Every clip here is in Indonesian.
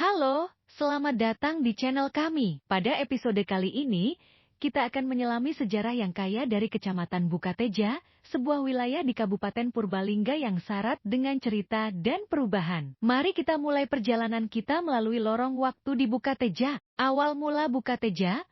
Halo, selamat datang di channel kami. Pada episode kali ini, kita akan menyelami sejarah yang kaya dari Kecamatan Bukateja, sebuah wilayah di Kabupaten Purbalingga yang syarat dengan cerita dan perubahan. Mari kita mulai perjalanan kita melalui lorong waktu di Bukateja. Awal mula Bukateja,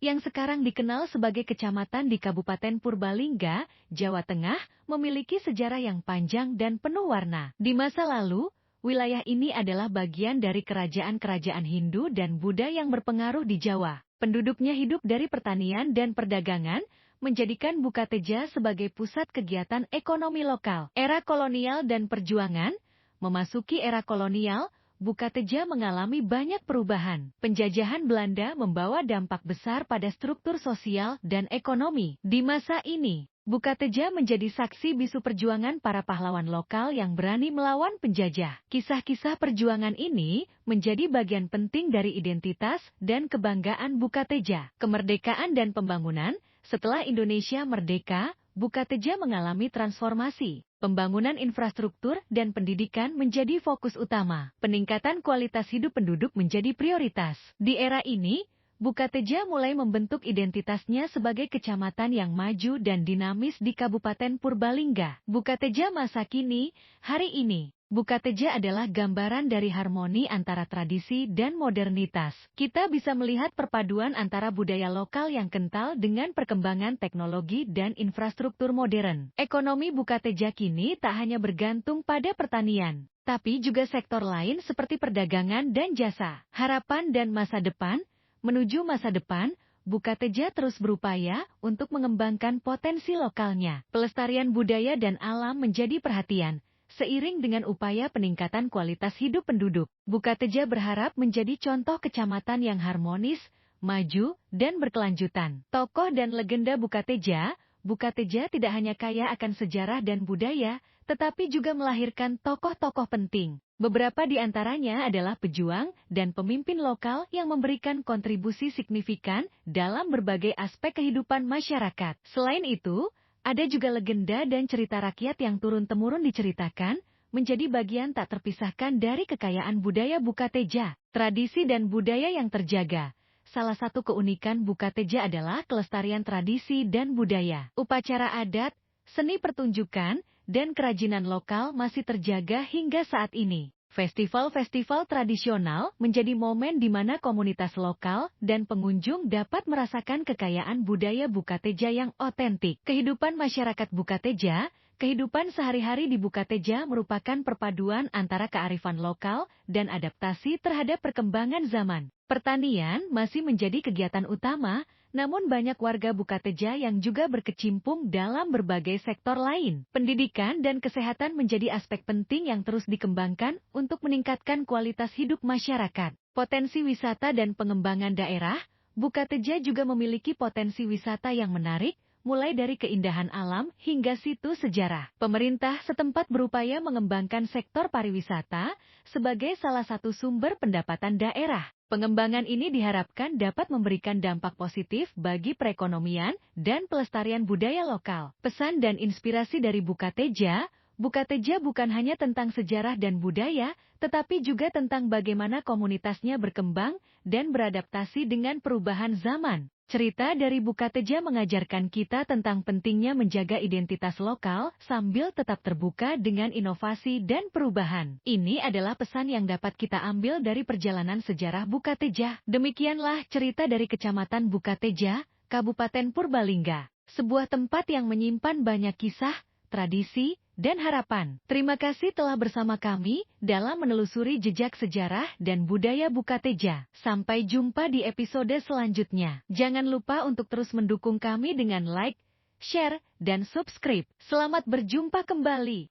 yang sekarang dikenal sebagai kecamatan di Kabupaten Purbalingga, Jawa Tengah, memiliki sejarah yang panjang dan penuh warna. Di masa lalu, wilayah ini adalah bagian dari kerajaan-kerajaan Hindu dan Buddha yang berpengaruh di Jawa. Penduduknya hidup dari pertanian dan perdagangan, menjadikan Bukateja sebagai pusat kegiatan ekonomi lokal. Era kolonial dan perjuangan. Memasuki era kolonial, Bukateja mengalami banyak perubahan. Penjajahan Belanda membawa dampak besar pada struktur sosial dan ekonomi. Di masa ini, Bukateja menjadi saksi bisu perjuangan para pahlawan lokal yang berani melawan penjajah. Kisah-kisah perjuangan ini menjadi bagian penting dari identitas dan kebanggaan Bukateja. Kemerdekaan dan pembangunan. Setelah Indonesia merdeka, Bukateja mengalami transformasi. Pembangunan infrastruktur dan pendidikan menjadi fokus utama. Peningkatan kualitas hidup penduduk menjadi prioritas. Di era ini, Bukateja mulai membentuk identitasnya sebagai kecamatan yang maju dan dinamis di Kabupaten Purbalingga. Bukateja masa kini, hari ini. Bukateja adalah gambaran dari harmoni antara tradisi dan modernitas. Kita bisa melihat perpaduan antara budaya lokal yang kental dengan perkembangan teknologi dan infrastruktur modern. Ekonomi Bukateja kini tak hanya bergantung pada pertanian, tapi juga sektor lain seperti perdagangan dan jasa. Harapan dan masa depan. Menuju masa depan, Bukateja terus berupaya untuk mengembangkan potensi lokalnya. Pelestarian budaya dan alam menjadi perhatian. Seiring dengan upaya peningkatan kualitas hidup penduduk, Bukateja berharap menjadi contoh kecamatan yang harmonis, maju, dan berkelanjutan. Tokoh dan legenda Bukateja. Bukateja tidak hanya kaya akan sejarah dan budaya, tetapi juga melahirkan tokoh-tokoh penting. Beberapa di antaranya adalah pejuang dan pemimpin lokal yang memberikan kontribusi signifikan dalam berbagai aspek kehidupan masyarakat. Selain itu, ada juga legenda dan cerita rakyat yang turun-temurun diceritakan, menjadi bagian tak terpisahkan dari kekayaan budaya Bukateja. Tradisi dan budaya yang terjaga. Salah satu keunikan Bukateja adalah kelestarian tradisi dan budaya. Upacara adat, seni pertunjukan, dan kerajinan lokal masih terjaga hingga saat ini. Festival-festival tradisional menjadi momen di mana komunitas lokal dan pengunjung dapat merasakan kekayaan budaya Bukateja yang otentik. Kehidupan masyarakat Bukateja. Kehidupan sehari-hari di Bukateja merupakan perpaduan antara kearifan lokal dan adaptasi terhadap perkembangan zaman. Pertanian masih menjadi kegiatan utama, namun banyak warga Bukateja yang juga berkecimpung dalam berbagai sektor lain. Pendidikan dan kesehatan menjadi aspek penting yang terus dikembangkan untuk meningkatkan kualitas hidup masyarakat. Potensi wisata dan pengembangan daerah. Bukateja juga memiliki potensi wisata yang menarik, mulai dari keindahan alam hingga situs sejarah. Pemerintah setempat berupaya mengembangkan sektor pariwisata sebagai salah satu sumber pendapatan daerah. Pengembangan ini diharapkan dapat memberikan dampak positif bagi perekonomian dan pelestarian budaya lokal. Pesan dan inspirasi dari Bukateja. Bukateja bukan hanya tentang sejarah dan budaya, tetapi juga tentang bagaimana komunitasnya berkembang dan beradaptasi dengan perubahan zaman. Cerita dari Bukateja mengajarkan kita tentang pentingnya menjaga identitas lokal sambil tetap terbuka dengan inovasi dan perubahan. Ini adalah pesan yang dapat kita ambil dari perjalanan sejarah Bukateja. Demikianlah cerita dari Kecamatan Bukateja, Kabupaten Purbalingga. Sebuah tempat yang menyimpan banyak kisah, tradisi, dan harapan. Terima kasih telah bersama kami dalam menelusuri jejak sejarah dan budaya Bukateja. Sampai jumpa di episode selanjutnya. Jangan lupa untuk terus mendukung kami dengan like, share, dan subscribe. Selamat berjumpa kembali.